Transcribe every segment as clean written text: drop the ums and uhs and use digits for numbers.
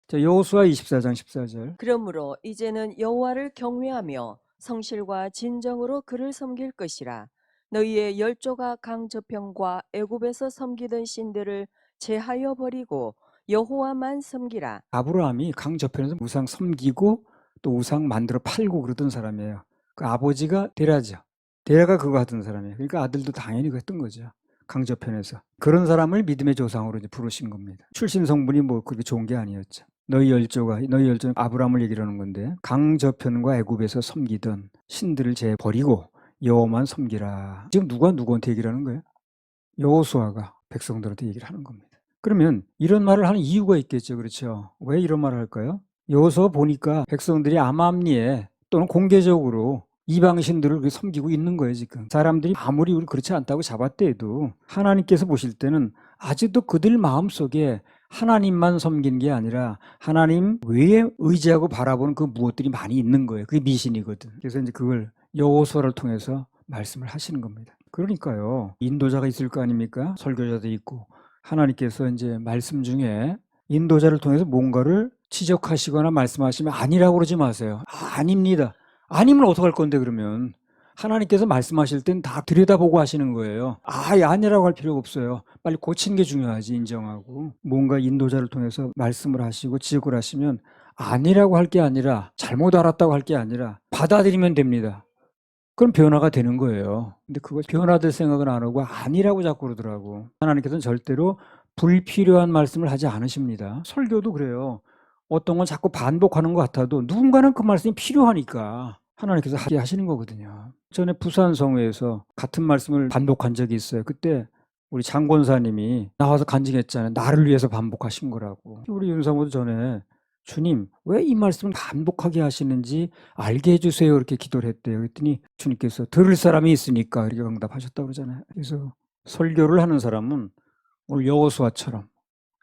자, 여호수아 24장 14절. 그러므로 이제는 여호와를 경외하며 성실과 진정으로 그를 섬길 것이라. 너희의 열조가 강 저편과 애굽에서 섬기던 신들을 제하여 버리고 여호와만 섬기라. 아브라함이 강 저편에서 우상 섬기고 또 우상 만들어 팔고 그러던 사람이에요. 그 아버지가 데라죠. 데라가 그거 하던 사람이에요. 그러니까 아들도 당연히 그거 했던 거죠. 강 저편에서. 그런 사람을 믿음의 조상으로 이제 부르신 겁니다. 출신 성분이 뭐 그렇게 좋은 게 아니었죠. 너희 열조는 아브라함을 얘기하는 건데 강 저편과 애굽에서 섬기던 신들을 제 버리고 여호와만 섬기라. 지금 누가 누구한테 얘기를 하는 거예요? 여호수아가 백성들한테 얘기를 하는 겁니다. 그러면 이런 말을 하는 이유가 있겠죠. 그렇죠? 왜 이런 말을 할까요? 여호수아 보니까 백성들이 암암리에 또는 공개적으로 이방 신들을 섬기고 있는 거예요. 지금 사람들이 아무리 우리 그렇지 않다고 잡았대도 하나님께서 보실 때는 아직도 그들 마음속에 하나님만 섬기는 게 아니라 하나님 외에 의지하고 바라보는 그 무엇들이 많이 있는 거예요. 그게 미신이거든. 그래서 이제 그걸 여호수아를 통해서 말씀을 하시는 겁니다. 그러니까요. 인도자가 있을 거 아닙니까? 설교자도 있고. 하나님께서 이제 말씀 중에 인도자를 통해서 뭔가를 지적하시거나 말씀하시면 아니라고 그러지 마세요. 아닙니다. 아니면 어떡할 건데 그러면. 하나님께서 말씀하실 땐 다 들여다보고 하시는 거예요. 아니라고 할 필요가 없어요. 빨리 고치는 게 중요하지, 인정하고. 뭔가 인도자를 통해서 말씀을 하시고 지적을 하시면 아니라고 할 게 아니라 잘못 알았다고 할 게 아니라 받아들이면 됩니다. 그럼 변화가 되는 거예요. 근데 그걸 변화될 생각은 안 하고 아니라고 자꾸 그러더라고. 하나님께서는 절대로 불필요한 말씀을 하지 않으십니다. 설교도 그래요. 어떤 건 자꾸 반복하는 것 같아도 누군가는 그 말씀이 필요하니까 하나님께서 하게 하시는 거거든요. 전에 부산 성회에서 같은 말씀을 반복한 적이 있어요. 그때 우리 장권사님이 나와서 간증했잖아요. 나를 위해서 반복하신 거라고. 우리 윤사모도 전에 주님, 왜 이 말씀을 반복하게 하시는지 알게 해주세요. 이렇게 기도를 했대요. 그랬더니 주님께서 들을 사람이 있으니까 이렇게 응답하셨다고 그러잖아요. 그래서 설교를 하는 사람은 오늘 여호수아처럼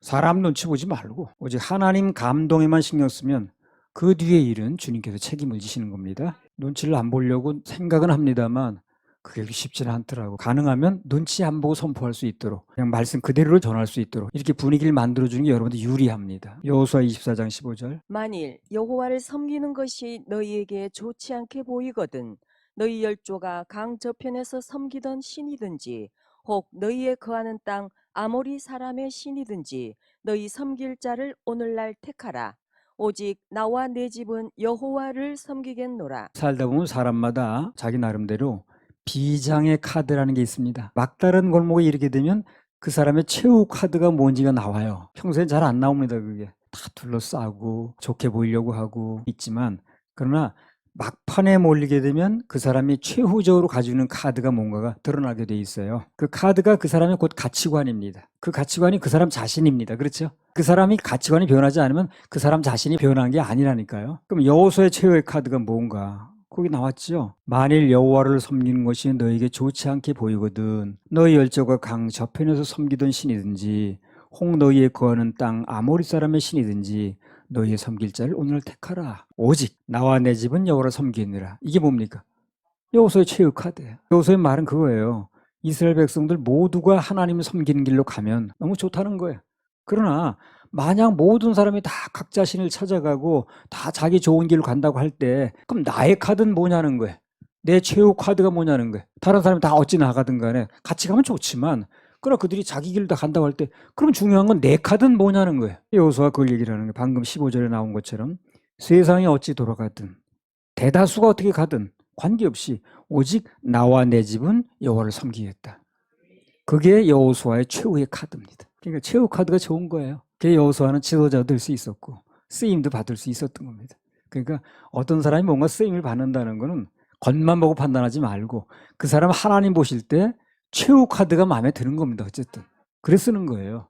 사람 눈치 보지 말고 오직 하나님 감동에만 신경 쓰면 그 뒤의 일은 주님께서 책임을 지시는 겁니다. 눈치를 안 보려고 생각은 합니다만 그게 쉽지는 않더라고. 가능하면 눈치 안 보고 선포할 수 있도록 그냥 말씀 그대로 전할 수 있도록 이렇게 분위기를 만들어주는 게 여러분들 유리합니다. 여호수아 24장 15절. 만일 여호와를 섬기는 것이 너희에게 좋지 않게 보이거든 너희 열조가 강 저편에서 섬기던 신이든지 혹 너희의 거하는 땅 아모리 사람의 신이든지 너희 섬길 자를 오늘날 택하라. 오직 나와 내 집은 여호와를 섬기겠노라. 살다 보면 사람마다 자기 나름대로 비장의 카드라는 게 있습니다. 막다른 골목에 이르게 되면 그 사람의 최후 카드가 뭔지가 나와요. 평소에 잘 안 나옵니다. 그게 다 둘러싸고 좋게 보이려고 하고 있지만 그러나 막판에 몰리게 되면 그 사람이 최후적으로 가지고 있는 카드가 뭔가가 드러나게 돼 있어요. 그 카드가 그 사람의 곧 가치관입니다. 그 가치관이 그 사람 자신입니다. 그렇죠? 그 사람이 가치관이 변하지 않으면 그 사람 자신이 변한 게 아니라니까요. 그럼 여호수아의 최후의 카드가 뭔가? 거기 나왔죠. 만일 여호와를 섬기는 것이 너에게 좋지 않게 보이거든 너희 열조가 강 저편에서 섬기던 신이든지 혹 너희의 거하는 땅 아모리 사람의 신이든지 너희의 섬길 자를 오늘 택하라. 오직 나와 내 집은 여호와를 섬기느라. 이게 뭡니까? 여호수아의 최후 카드예요. 여호수아의 말은 그거예요. 이스라엘 백성들 모두가 하나님을 섬기는 길로 가면 너무 좋다는 거예요. 그러나 만약 모든 사람이 다 각자 신을 찾아가고 다 자기 좋은 길로 간다고 할 때 그럼 나의 카드는 뭐냐는 거예요. 내 최후 카드가 뭐냐는 거예요. 다른 사람이 다 어찌 나가든 간에 같이 가면 좋지만 그러나 그들이 자기 길로 다 간다고 할 때 그럼 중요한 건 내 카드는 뭐냐는 거예요. 여호수아가 그걸 얘기를 하는 거예요. 방금 15절에 나온 것처럼 세상이 어찌 돌아가든 대다수가 어떻게 가든 관계없이 오직 나와 내 집은 여호와를 섬기겠다. 그게 여호수아의 최후의 카드입니다. 그러니까 최후 카드가 좋은 거예요. 그게 여호수아는 지도자가 될 수 있었고 쓰임도 받을 수 있었던 겁니다. 그러니까 어떤 사람이 뭔가 쓰임을 받는다는 거는 겉만 보고 판단하지 말고 그 사람 하나님 보실 때 최후 카드가 마음에 드는 겁니다. 어쨌든 그래 쓰는 거예요.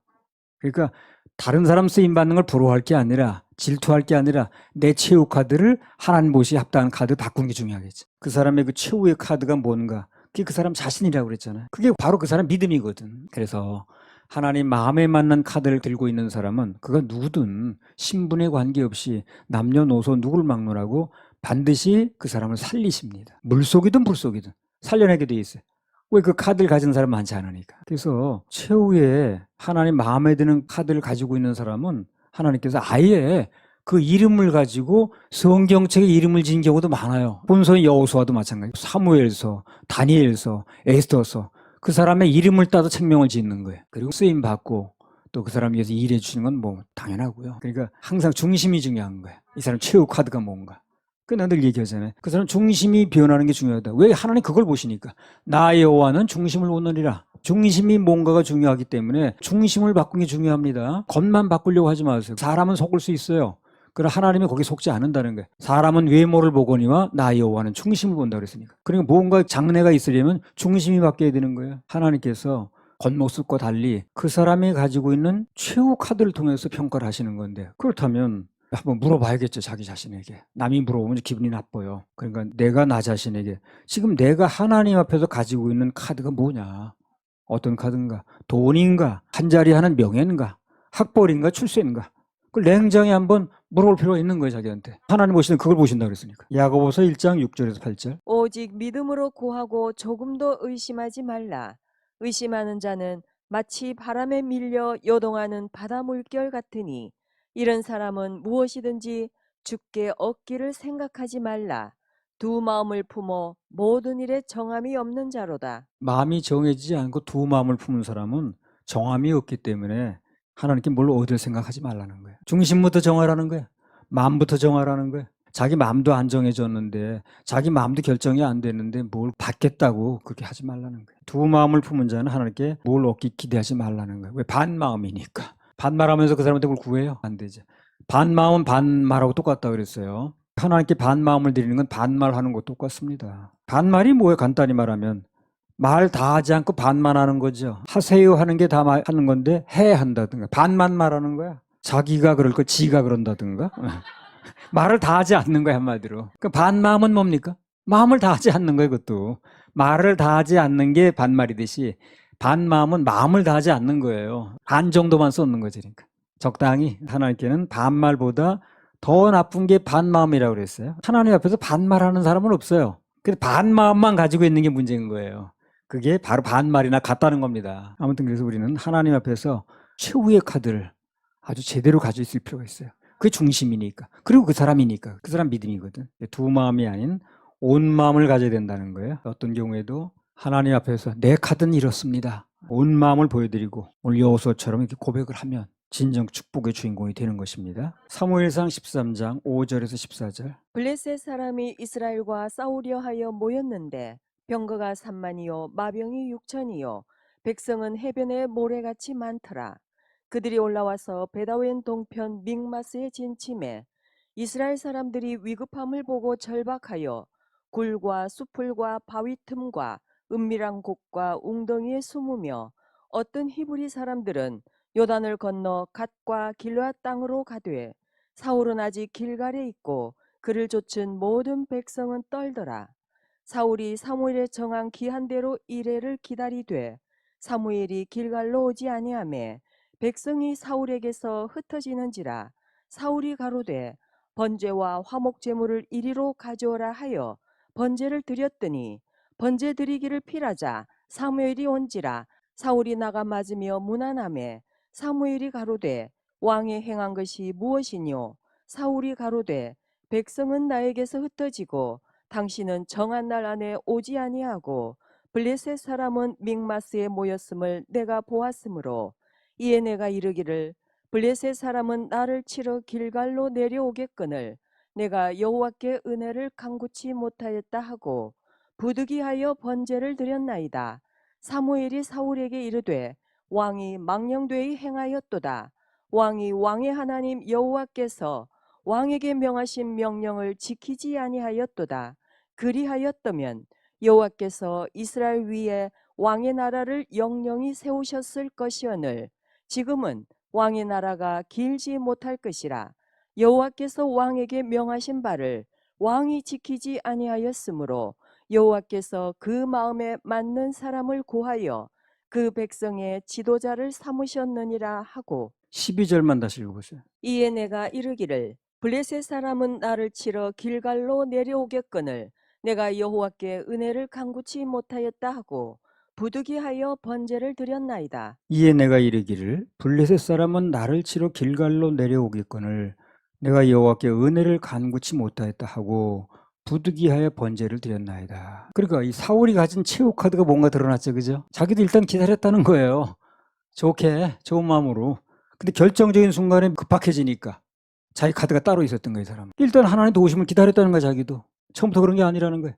그러니까 다른 사람 쓰임 받는 걸 부러워할 게 아니라 질투할 게 아니라 내 최후 카드를 하나님 보시 합당한 카드 바꾸는 게 중요하겠지. 그 사람의 그 최후의 카드가 뭔가 그게 그 사람 자신이라고 그랬잖아요. 그게 바로 그 사람 믿음이거든. 그래서 하나님 마음에 맞는 카드를 들고 있는 사람은 그가 누구든 신분에 관계없이 남녀노소 누구를 막론하고 반드시 그 사람을 살리십니다. 물속이든 불속이든 살려내게 돼 있어요. 왜 그 카드를 가진 사람 많지 않으니까. 그래서 최후에 하나님 마음에 드는 카드를 가지고 있는 사람은 하나님께서 아예 그 이름을 가지고 성경책에 이름을 지은 경우도 많아요. 본서의 여호수아도 마찬가지. 사무엘서, 다니엘서, 에스더서 그 사람의 이름을 따서 책명을 짓는 거예요. 그리고 쓰임 받고 또 그 사람 위해서 일해 주시는 건 뭐 당연하고요. 그러니까 항상 중심이 중요한 거예요. 이 사람 최후 카드가 뭔가. 그 난 늘 얘기하잖아요. 그 사람 중심이 변하는 게 중요하다. 왜? 하나님 그걸 보시니까. 나 여호와는 중심을 놓느니라. 중심이 뭔가가 중요하기 때문에 중심을 바꾸는 게 중요합니다. 겉만 바꾸려고 하지 마세요. 사람은 속을 수 있어요. 그러나 하나님은 거기 속지 않는다는 거예요. 사람은 외모를 보거니와 나 여호와는 중심을 본다 그랬으니까. 그러니까 뭔가 장래가 있으려면 중심이 바뀌어야 되는 거예요. 하나님께서 겉모습과 달리 그 사람이 가지고 있는 최후 카드를 통해서 평가를 하시는 건데, 그렇다면 한번 물어봐야겠죠, 자기 자신에게. 남이 물어보면 기분이 나빠요. 그러니까 내가 나 자신에게 지금 내가 하나님 앞에서 가지고 있는 카드가 뭐냐, 어떤 카드인가, 돈인가, 한 자리 하는 명예인가, 학벌인가, 출세인가, 그걸 냉정히 한번 물어볼 필요가 있는 거예요, 자기한테. 하나님 보시는 그걸 보신다 그랬으니까. 야고보서 1장 6절에서 8절. 오직 믿음으로 구하고 조금도 의심하지 말라. 의심하는 자는 마치 바람에 밀려 요동하는 바다 물결 같으니 이런 사람은 무엇이든지 주께 얻기를 생각하지 말라. 두 마음을 품어 모든 일에 정함이 없는 자로다. 마음이 정해지지 않고 두 마음을 품은 사람은 정함이 없기 때문에 하나님께 뭘 얻을 생각하지 말라는 거예요. 중심부터 정하라는 거예요. 마음부터 정하라는 거예요. 자기 마음도 안 정해졌는데, 자기 마음도 결정이 안 됐는데 뭘 받겠다고 그렇게 하지 말라는 거예요. 두 마음을 품은 자는 하나님께 뭘 얻기 기대하지 말라는 거예요. 왜? 반마음이니까. 반말하면서 그 사람한테 뭘 구해요? 안 되죠. 반마음은 반말하고 똑같다 그랬어요. 하나님께 반마음을 드리는 건 반말하는 것도 똑같습니다. 반말이 뭐예요? 간단히 말하면 말 다 하지 않고 반만 하는 거죠. 하세요 하는 게 다 하는 건데 해 한다든가 반만 말하는 거야. 자기가 그럴 거 지가 그런다든가. 말을 다 하지 않는 거야, 한마디로. 그 반마음은 뭡니까? 마음을 다 하지 않는 거예요, 그것도. 말을 다 하지 않는 게 반말이듯이 반마음은 마음을 다 하지 않는 거예요. 반 정도만 쏟는 거지, 그러니까. 적당히. 하나님께는 반말보다 더 나쁜 게 반마음이라고 그랬어요. 하나님 앞에서 반말하는 사람은 없어요. 근데 반마음만 가지고 있는 게 문제인 거예요. 그게 바로 반말이나 같다는 겁니다. 아무튼 그래서 우리는 하나님 앞에서 최후의 카드를 아주 제대로 가지고 있을 필요가 있어요. 그게 중심이니까. 그리고 그 사람이니까. 그 사람 믿음이거든. 두 마음이 아닌 온 마음을 가져야 된다는 거예요. 어떤 경우에도 하나님 앞에서 내 카드는 이렇습니다. 온 마음을 보여드리고 오늘 여호수아처럼 이렇게 고백을 하면 진정 축복의 주인공이 되는 것입니다. 사무엘상 13장 5절에서 14절. 블레셋 사람이 이스라엘과 싸우려 하여 모였는데 병거가 3만이요 마병이 6천이요 백성은 해변에 모래같이 많더라. 그들이 올라와서 베다웬 동편 믹마스에 진침해 이스라엘 사람들이 위급함을 보고 절박하여 굴과 수풀과 바위 틈과 은밀한 곳과 웅덩이에 숨으며 어떤 히브리 사람들은 요단을 건너 갓과 길앗 땅으로 가되 사울은 아직 길갈에 있고 그를 좇은 모든 백성은 떨더라. 사울이 사무엘에 정한 기한대로 이레를 기다리되 사무엘이 길갈로 오지 아니하매 백성이 사울에게서 흩어지는지라. 사울이 가로되 번제와 화목 제물을 이리로 가져오라 하여 번제를 드렸더니 번제 드리기를 필하자 사무엘이 온지라. 사울이 나가 맞으며 문안하매 사무엘이 가로되 왕이 행한 것이 무엇이뇨? 사울이 가로되 백성은 나에게서 흩어지고 당신은 정한 날 안에 오지 아니하고 블레셋 사람은 믹마스에 모였음을 내가 보았으므로 이에 내가 이르기를 블레셋 사람은 나를 치러 길갈로 내려오겠거늘 내가 여호와께 은혜를 간구치 못하였다 하고 부득이하여 번제를 드렸나이다. 사무엘이 사울에게 이르되 왕이 망령되이 행하였도다. 왕이 왕의 하나님 여호와께서 왕에게 명하신 명령을 지키지 아니하였도다. 그리하였다면 여호와께서 이스라엘 위에 왕의 나라를 영영히 세우셨을 것이오늘 지금은 왕의 나라가 길지 못할 것이라. 여호와께서 왕에게 명하신 바를 왕이 지키지 아니하였으므로 여호와께서 그 마음에 맞는 사람을 구하여 그 백성의 지도자를 삼으셨느니라 하고 12절만 다시 읽어보세요. 이에 내가 이르기를 블레셋 사람은 나를 치러 길갈로 내려오겠거늘 내가 여호와께 은혜를 간구치 못하였다 하고 부득이하여 번제를 드렸나이다. 이에 내가 이르기를 블레셋 사람은 나를 치러 길갈로 내려오겠거늘 내가 여호와께 은혜를 간구치 못하였다 하고 부득이하여 번제를 드렸나이다. 그러니까 이 사울이 가진 최후 카드가 뭔가 드러났죠, 그죠? 자기도 일단 기다렸다는 거예요. 좋게, 좋은 마음으로. 근데 결정적인 순간에 급박해지니까 자기 카드가 따로 있었던 거예요, 이 사람. 일단 하나님 도우심을 기다렸다는 거야, 자기도. 처음부터 그런 게 아니라는 거예요.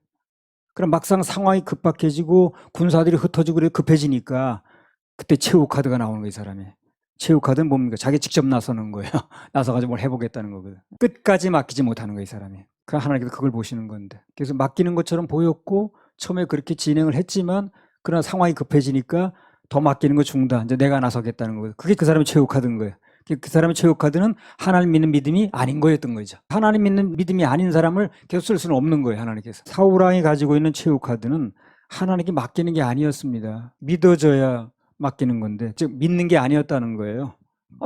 그럼 막상 상황이 급박해지고 군사들이 흩어지고 그래 급해지니까 그때 최후 카드가 나오는 거예요, 이 사람이. 최후 카드는 뭡니까? 자기 직접 나서는 거예요. 나서가지고 뭘 해보겠다는 거거든. 끝까지 맡기지 못하는 거예요, 이 사람이. 그 하나님께서 그걸 보시는 건데. 그래서 맡기는 것처럼 보였고 처음에 그렇게 진행을 했지만 그러나 상황이 급해지니까 더 맡기는 거 중단. 이제 내가 나서겠다는 거예요. 그게 그 사람의 최후 카드인 거예요. 그 사람의 최후 카드는 하나님 믿는 믿음이 아닌 거였던 거죠. 하나님 믿는 믿음이 아닌 사람을 계속 쓸 수는 없는 거예요, 하나님께서. 사울 왕이 가지고 있는 최후 카드는 하나님께 맡기는 게 아니었습니다. 믿어져야 맡기는 건데, 즉 믿는 게 아니었다는 거예요.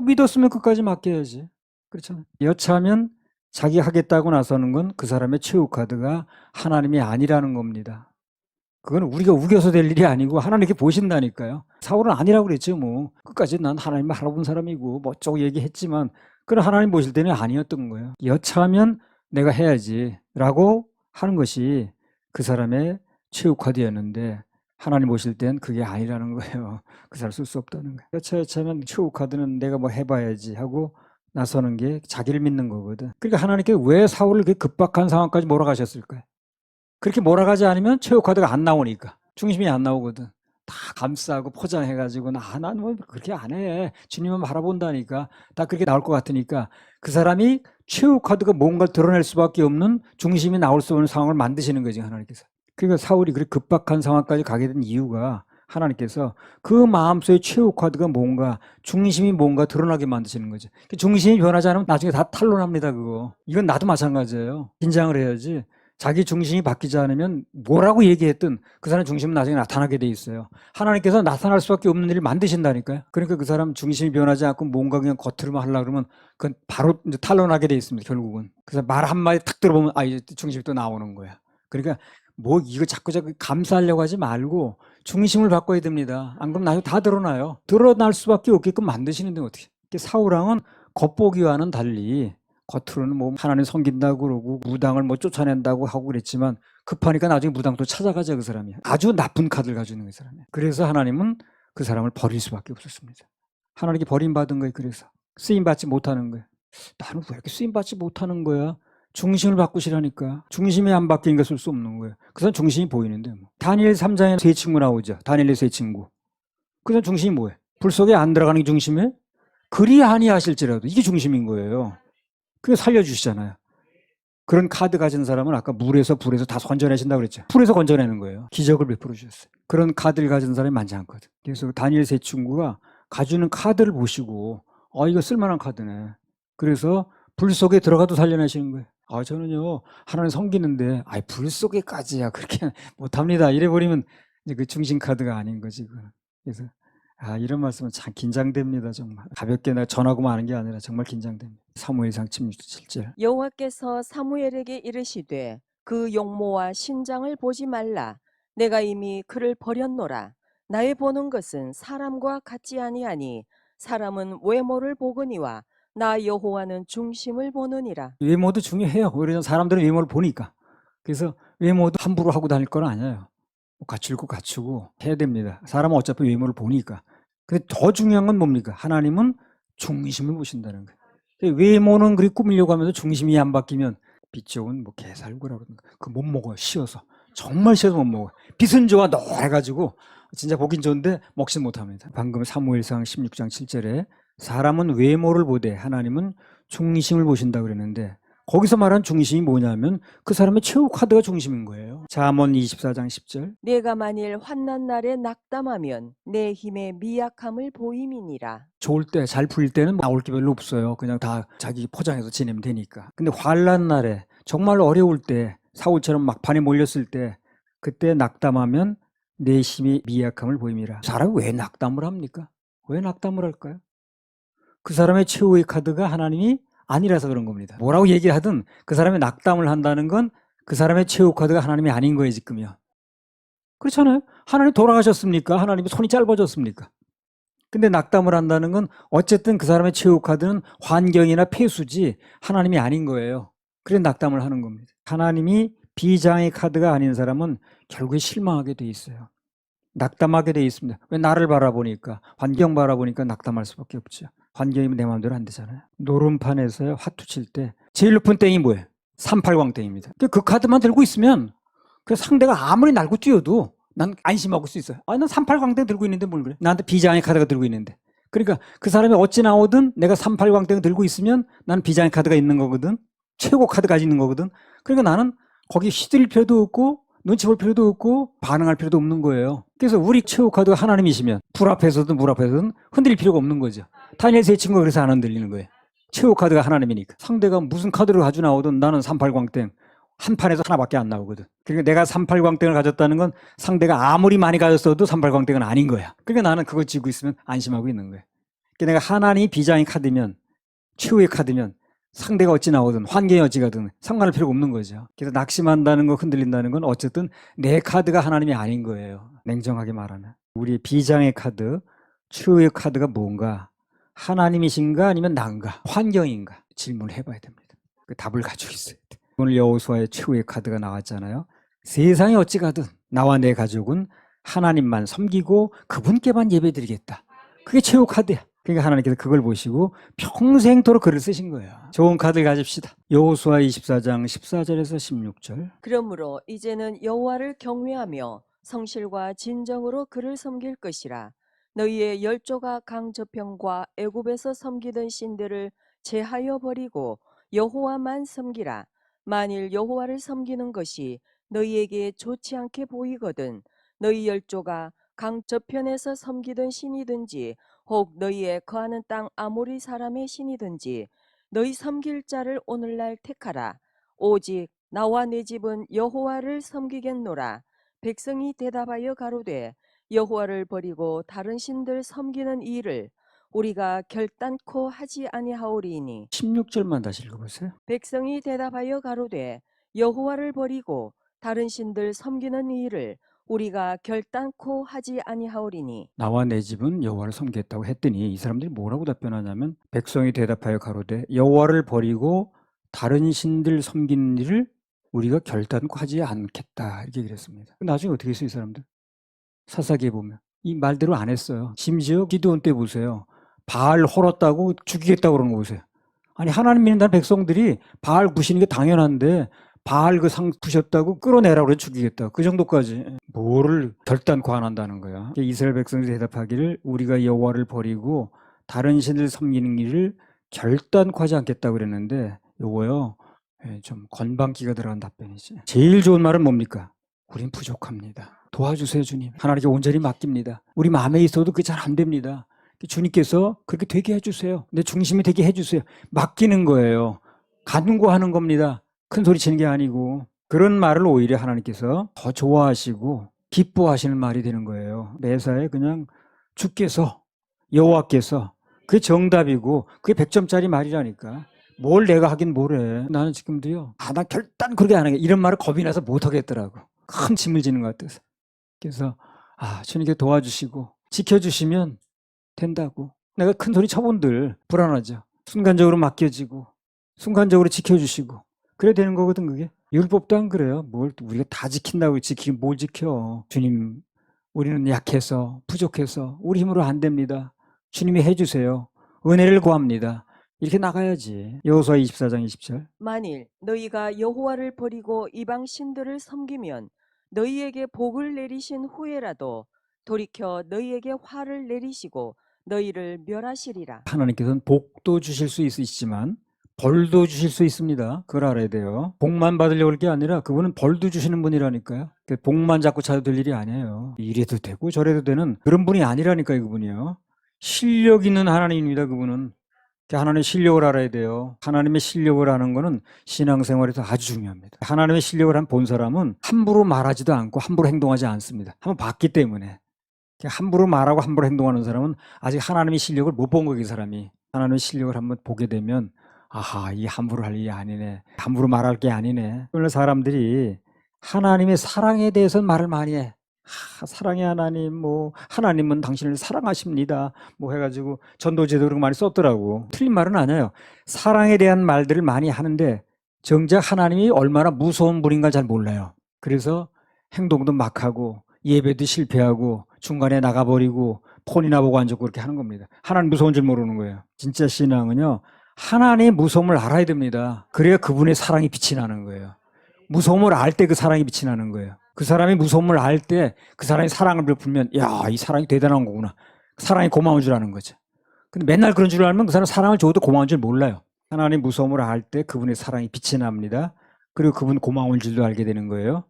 믿었으면 끝까지 맡겨야지. 그렇잖아요. 여차하면 자기 하겠다고 나서는 건 그 사람의 최후 카드가 하나님이 아니라는 겁니다. 그건 우리가 우겨서 될 일이 아니고 하나님께 보신다니까요. 사울은 아니라고 그랬죠, 뭐. 끝까지 난 하나님을 알아본 사람이고 뭐 어쩌고 얘기했지만 그런 하나님 보실 때는 아니었던 거예요. 여차하면 내가 해야지 라고 하는 것이 그 사람의 최후 카드였는데 하나님 보실 땐 그게 아니라는 거예요. 그 사람 쓸 수 없다는 거예요. 여차하면 최후 카드는 내가 뭐 해봐야지 하고 나서는 게 자기를 믿는 거거든. 그러니까 하나님께 왜 사울을 그렇게 급박한 상황까지 몰아가셨을까요? 그렇게 몰아가지 않으면 최후 카드가 안 나오니까. 중심이 안 나오거든. 다 감싸고 포장해가지고 난 뭐 그렇게 안 해. 주님만 바라본다니까. 다 그렇게 나올 것 같으니까 그 사람이 최후 카드가 뭔가를 드러낼 수밖에 없는 중심이 나올 수 없는 상황을 만드시는 거지, 하나님께서. 그러니까 사울이 그렇게 급박한 상황까지 가게 된 이유가 하나님께서 그 마음속의 최후 카드가 뭔가, 중심이 뭔가 드러나게 만드시는 거죠. 중심이 변하지 않으면 나중에 다 탄로납니다, 그거. 이건 나도 마찬가지예요. 긴장을 해야지. 자기 중심이 바뀌지 않으면 뭐라고 얘기했든 그 사람 중심은 나중에 나타나게 돼 있어요. 하나님께서 나타날 수밖에 없는 일을 만드신다니까요. 그러니까 그 사람 중심이 변하지 않고 뭔가 그냥 겉으로만 하려고 그러면 그건 바로 이제 탄로나게 돼 있습니다, 결국은. 그래서 말 한마디 탁 들어보면 이제 중심이 또 나오는 거야. 그러니까 뭐 이거 자꾸 감싸려고 하지 말고 중심을 바꿔야 됩니다. 안 그러면 나중에 다 드러나요. 드러날 수밖에 없게끔 만드시는데 어떻게. 사울왕은 겉보기와는 달리 겉으로는 뭐 하나님 섬긴다고 그러고 무당을 뭐 쫓아낸다고 하고 그랬지만 급하니까 나중에 무당 또 찾아가죠, 그 사람이. 아주 나쁜 카드를 가지고 있는 그 사람이. 그래서 하나님은 그 사람을 버릴 수밖에 없었습니다. 하나님께 버림받은 거예요. 그래서 쓰임받지 못하는 거예요. 나는 왜 이렇게 쓰임받지 못하는 거야? 중심을 바꾸시라니까. 중심이 안 바뀌니까 쓸 수 없는 거예요. 그 사람 중심이 보이는데 뭐. 다니엘 3장에 세 친구 나오죠. 다니엘의 세 친구. 그 사람 중심이 뭐예요? 불 속에 안 들어가는 게 중심이에요? 그리 아니하실지라도 이게 중심인 거예요. 그게 살려주시잖아요. 그런 카드 가진 사람은 아까 물에서 불에서 다 건져내신다고 그랬죠. 불에서 건져내는 거예요. 기적을 베풀어 주셨어요. 그런 카드를 가진 사람이 많지 않거든. 그래서 다니엘 세 친구가 가지고 있는 카드를 보시고 이거 쓸만한 카드네. 그래서 불 속에 들어가도 살려내시는 거예요. 저는요 하나님 섬기는데 불 속에까지야 그렇게 못합니다. 이래버리면 이제 그 중심 카드가 아닌 거지. 그래서 이런 말씀은 참 긴장됩니다. 정말 가볍게 내가 전하고만 하는 게 아니라 정말 긴장됩니다. 사무엘상 16절. 여호와께서 사무엘에게 이르시되 그 용모와 신장을 보지 말라. 내가 이미 그를 버렸노라. 나의 보는 것은 사람과 같지 아니하니 사람은 외모를 보거니와 나 여호와는 중심을 보느니라. 외모도 중요해요. 오히려 사람들은 외모를 보니까. 그래서 외모도 함부로 하고 다닐 건 아니에요. 갖출 거 갖추고 해야 됩니다. 사람은 어차피 외모를 보니까. 근데 더 중요한 건 뭡니까? 하나님은 중심을 보신다는 거예요. 외모는 그리 꾸미려고 하면서 중심이 안 바뀌면 빛 좋은 뭐 게살구라고 그러는가. 그거 못 먹어요. 쉬어서. 정말 쉬어서 못 먹어요. 빛은 좋아 노래가지고 진짜 보긴 좋은데 먹진 못합니다. 방금 사무엘상 16장 7절에 사람은 외모를 보되 하나님은 중심을 보신다고 그랬는데 거기서 말한 중심이 뭐냐면 그 사람의 최후 카드가 중심인 거예요. 잠언 24장 10절. 내가 만일 환난 날에 낙담하면 내 힘의 미약함을 보임이니라. 좋을 때, 잘 풀릴 때는 나올 게 별로 없어요. 그냥 다 자기 포장해서 지내면 되니까. 근데 환난 날에 정말 어려울 때, 사울처럼 막판에 몰렸을 때 그때 낙담하면 내 힘의 미약함을 보임이라. 사람이 왜 낙담을 합니까? 왜 낙담을 할까요? 그 사람의 최후의 카드가 하나님이 아니라서 그런 겁니다. 뭐라고 얘기를 하든 그 사람이 낙담을 한다는 건 그 사람의 최후 카드가 하나님이 아닌 거예요, 지금요. 그렇잖아요. 하나님 돌아가셨습니까? 하나님이 손이 짧아졌습니까? 근데 낙담을 한다는 건 어쨌든 그 사람의 최후 카드는 환경이나 폐수지 하나님이 아닌 거예요. 그래서 낙담을 하는 겁니다. 하나님이 비장의 카드가 아닌 사람은 결국에 실망하게 돼 있어요. 낙담하게 돼 있습니다. 왜 나를 바라보니까, 환경 바라보니까 낙담할 수밖에 없죠. 환경이면 내 마음대로 안 되잖아요. 노름판에서요, 화투 칠 때 제일 높은 땡이 뭐예요? 38광땡입니다. 그 카드만 들고 있으면 그 상대가 아무리 날고 뛰어도 난 안심하고 수 있어요. 난 38광땡 들고 있는데 뭘 그래? 나한테 비장의 카드가 들고 있는데. 그러니까 그 사람이 어찌 나오든 내가 38광땡 들고 있으면 나는 비장의 카드가 있는 거거든. 최고 카드가 있는 거거든. 그러니까 나는 거기 휘둘릴 필요도 없고 눈치 볼 필요도 없고 반응할 필요도 없는 거예요. 그래서 우리 최후 카드가 하나님이시면 불 앞에서든 물 앞에서든 흔들릴 필요가 없는 거죠. 다니엘 세 친구가 그래서 안 흔들리는 거예요. 최후 카드가 하나님이니까. 상대가 무슨 카드를 가지고 나오든 나는 38광땡. 한 판에서 하나밖에 안 나오거든. 그러니까 내가 38광땡을 가졌다는 건 상대가 아무리 많이 가졌어도 38광땡은 아닌 거야. 그러니까 나는 그거 쥐고 있으면 안심하고 있는 거야. 그러니까 내가 하나님이 비장의 카드면, 최후의 카드면 상대가 어찌 나오든 환경이 어찌 가든 상관할 필요가 없는 거죠. 그래서 낙심한다는 거, 흔들린다는 건 어쨌든 내 카드가 하나님이 아닌 거예요. 냉정하게 말하면. 우리 비장의 카드, 최후의 카드가 뭔가? 하나님이신가 아니면 난가? 환경인가? 질문을 해봐야 됩니다. 그 답을 가지고 있어야 돼. 오늘 여호수아의 최후의 카드가 나왔잖아요. 세상이 어찌 가든 나와 내 가족은 하나님만 섬기고 그분께만 예배드리겠다. 그게 최후 카드야. 그러니까 하나님께서 그걸 보시고 평생토록 글을 쓰신 거예요. 좋은 카드를 가집시다. 여호수아 24장 14절에서 16절. 그러므로 이제는 여호와를 경외하며 성실과 진정으로 그를 섬길 것이라. 너희의 열조가 강저편과 애굽에서 섬기던 신들을 제하여 버리고 여호와만 섬기라. 만일 여호와를 섬기는 것이 너희에게 좋지 않게 보이거든 너희 열조가 강저편에서 섬기던 신이든지 혹 너희의 거하는 땅 아모리 사람의 신이든지 너희 섬길 자를 오늘날 택하라. 오직 나와 내 집은 여호와를 섬기겠노라. 백성이 대답하여 가로되 여호와를 버리고 다른 신들 섬기는 일을 우리가 결단코 하지 아니하오리니. 16절만 다시 읽어보세요. 백성이 대답하여 가로되 여호와를 버리고 다른 신들 섬기는 일을 우리가 결단코 하지 아니하오리니. 나와 내 집은 여호와를 섬기겠다고 했더니 이 사람들이 뭐라고 답변하냐면 백성이 대답하여 가로되 여호와를 버리고 다른 신들 섬기는 일을 우리가 결단코 하지 않겠다 이렇게 그랬습니다. 나중에 어떻게 했어요 이 사람들? 사사기에 보면 이 말대로 안 했어요. 심지어 기드온 때 보세요. 바알 헐었다고 죽이겠다고 그러는 거 보세요. 아니 하나님 믿는다는 백성들이 바알 부시는 게 당연한데 바알 그 상 부셨다고 끌어내라고 그래 죽이겠다. 그 정도까지 뭐를 결단코 안 한다는 거야. 이스라엘 백성들이 대답하기를 우리가 여호와를 버리고 다른 신을 섬기는 일을 결단코 하지 않겠다고 그랬는데 요거요. 좀 건방기가 들어간 답변이지. 제일 좋은 말은 뭡니까? 우린 부족합니다. 도와주세요 주님. 하나님께 온전히 맡깁니다. 우리 마음에 있어도 그게 잘 안 됩니다. 주님께서 그렇게 되게 해주세요. 내 중심이 되게 해주세요. 맡기는 거예요. 간구하는 겁니다. 큰 소리 치는 게 아니고. 그런 말을 오히려 하나님께서 더 좋아하시고 기뻐하시는 말이 되는 거예요. 매사에 그냥 주께서 여호와께서 그게 정답이고 그게 100점짜리 말이라니까. 뭘 내가 하긴 뭐래. 나는 지금도요. 나 결단 그렇게 안 하게. 이런 말을 겁이 나서 못 하겠더라고. 큰 짐을 지는 것 같아서. 그래서 주님께 도와주시고 지켜주시면 된다고. 내가 큰 소리 쳐본들 불안하죠. 순간적으로 맡겨지고 순간적으로 지켜주시고 그래야 되는 거거든 그게. 율법도 안 그래요. 뭘 우리가 다 지킨다고 지키긴 뭘 지켜. 주님 우리는 약해서 부족해서 우리 힘으로 안 됩니다. 주님이 해주세요. 은혜를 구합니다. 이렇게 나가야지. 여호수아 24장 20절. 만일 너희가 여호와를 버리고 이방 신들을 섬기면 너희에게 복을 내리신 후에라도 돌이켜 너희에게 화를 내리시고 너희를 멸하시리라. 하나님께서는 복도 주실 수 있지만 벌도 주실 수 있습니다. 그걸 알아야 돼요. 복만 받으려고 할 게 아니라 그분은 벌도 주시는 분이라니까요. 복만 자꾸 찾아들 일이 아니에요. 이래도 되고 저래도 되는 그런 분이 아니라니까요. 그분이요. 실력 있는 하나님입니다. 그분은. 하나님의 실력을 알아야 돼요. 하나님의 실력을 아는 거는 신앙생활에서 아주 중요합니다. 하나님의 실력을 본 사람은 함부로 말하지도 않고 함부로 행동하지 않습니다. 한번 봤기 때문에. 함부로 말하고 함부로 행동하는 사람은 아직 하나님의 실력을 못 본 거예요. 이 사람이. 하나님의 실력을 한번 보게 되면 아하, 이 함부로 할 일이 아니네. 함부로 말할 게 아니네. 오늘 사람들이 하나님의 사랑에 대해서는 말을 많이 해. 사랑의 하나님, 뭐 하나님은 당신을 사랑하십니다, 뭐 해가지고 전도제도 그런 거 많이 썼더라고. 틀린 말은 아니에요. 사랑에 대한 말들을 많이 하는데 정작 하나님이 얼마나 무서운 분인가 잘 몰라요. 그래서 행동도 막 하고 예배도 실패하고 중간에 나가버리고 폰이나 보고 앉고 그렇게 하는 겁니다. 하나님 무서운 줄 모르는 거예요. 진짜 신앙은요, 하나님의 무서움을 알아야 됩니다. 그래야 그분의 사랑이 빛이 나는 거예요. 무서움을 알 때 그 사랑이 빛이 나는 거예요. 그 사람이 무서움을 알 때 그 사람이 사랑을 베풀면, 야, 이 사랑이 대단한 거구나. 사랑이 고마운 줄 아는 거죠. 근데 맨날 그런 줄 알면 그 사람 사랑을 줘도 고마운 줄 몰라요. 하나님 무서움을 알 때 그분의 사랑이 빛이 납니다. 그리고 그분 고마운 줄도 알게 되는 거예요.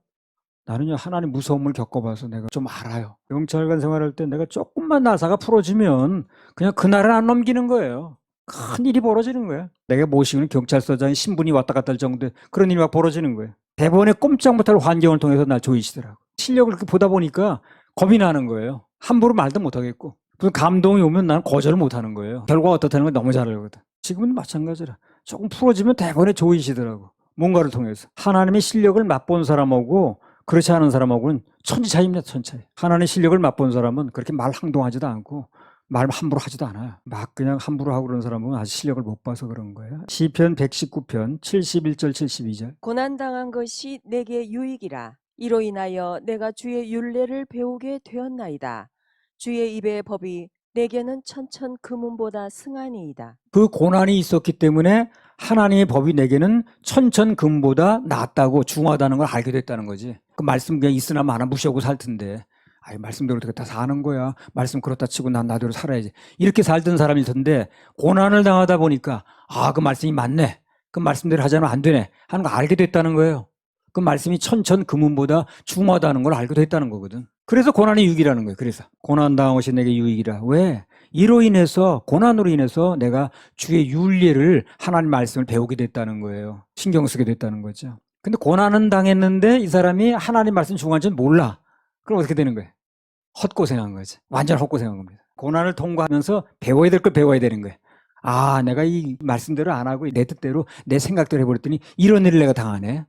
나는요, 하나님 무서움을 겪어봐서 내가 좀 알아요. 경찰관 생활할 때 내가 조금만 나사가 풀어지면 그냥 그날은 안 넘기는 거예요. 큰 일이 벌어지는 거예요. 내가 모시는 경찰서장의 신분이 왔다 갔다 할 정도의 그런 일이 막 벌어지는 거예요. 대본에 꼼짝 못할 환경을 통해서 날 조이시더라고. 실력을 그렇게 보다 보니까 겁이 나는 거예요. 함부로 말도 못하겠고. 무슨 감동이 오면 나는 거절을 못하는 거예요. 결과가 어떻다는 걸 너무 잘 알거든. 지금은 마찬가지라. 조금 풀어지면 대본에 조이시더라고. 뭔가를 통해서. 하나님의 실력을 맛본 사람하고 그렇지 않은 사람하고는 천지 차이입니다. 천지 차이. 하나님의 실력을 맛본 사람은 그렇게 말 항동하지도 않고 말 함부로 하지도 않아요. 막 그냥 함부로 하고 그런 사람은 아직 실력을 못 봐서 그런 거예요. 시편 119편 71절 72절. 고난당한 것이 내게 유익이라. 이로 인하여 내가 주의 율례를 배우게 되었나이다. 주의 입의 법이 내게는 천천 금은보다 승하니이다. 그 고난이 있었기 때문에 하나님의 법이 내게는 천천금보다 낫다고 중하다는 걸 알게 됐다는 거지. 그 말씀 그냥 있으나 마나 무시하고 살 텐데, 아이 말씀대로 어떻게 다 사는 거야. 말씀 그렇다 치고 난 나대로 살아야지. 이렇게 살던 사람일 텐데 고난을 당하다 보니까 그 말씀이 맞네. 그 말씀대로 하자면 안 되네 하는 거 알게 됐다는 거예요. 그 말씀이 천천금은보다 중하다는 걸 알게 됐다는 거거든. 그래서 고난이 유익이라는 거예요. 그래서 고난 당한 것이 내게 유익이라. 왜? 이로 인해서, 고난으로 인해서 내가 주의 윤리를, 하나님 말씀을 배우게 됐다는 거예요. 신경 쓰게 됐다는 거죠. 근데 고난은 당했는데 이 사람이 하나님 말씀 중요한 줄 몰라. 그럼 어떻게 되는 거예요? 헛고생한 거지. 완전 헛고생한 겁니다. 고난을 통과하면서 배워야 될 걸 배워야 되는 거예요. 내가 이 말씀대로 안 하고 내 뜻대로 내 생각대로 해버렸더니 이런 일을 내가 당하네.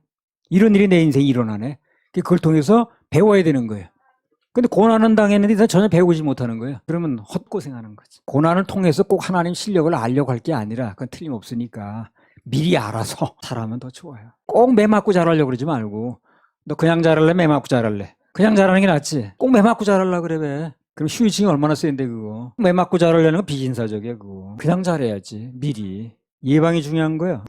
이런 일이 내 인생에 일어나네. 그걸 통해서 배워야 되는 거예요. 근데 고난은 당했는데 전혀 배우지 못하는 거예요. 그러면 헛고생하는 거지. 고난을 통해서 꼭 하나님 실력을 알려고 할 게 아니라 그건 틀림없으니까 미리 알아서 잘하면 더 좋아요. 꼭 매 맞고 잘하려고 그러지 말고, 너 그냥 잘할래? 매 맞고 잘할래? 그냥 잘하는 게 낫지. 꼭 매 맞고 잘하려고 그래 왜? 그럼 휴지증이 얼마나 센데 그거. 매 맞고 잘하려는 건 비인사적이야 그거. 그냥 잘해야지 미리. 예방이 중요한 거예요.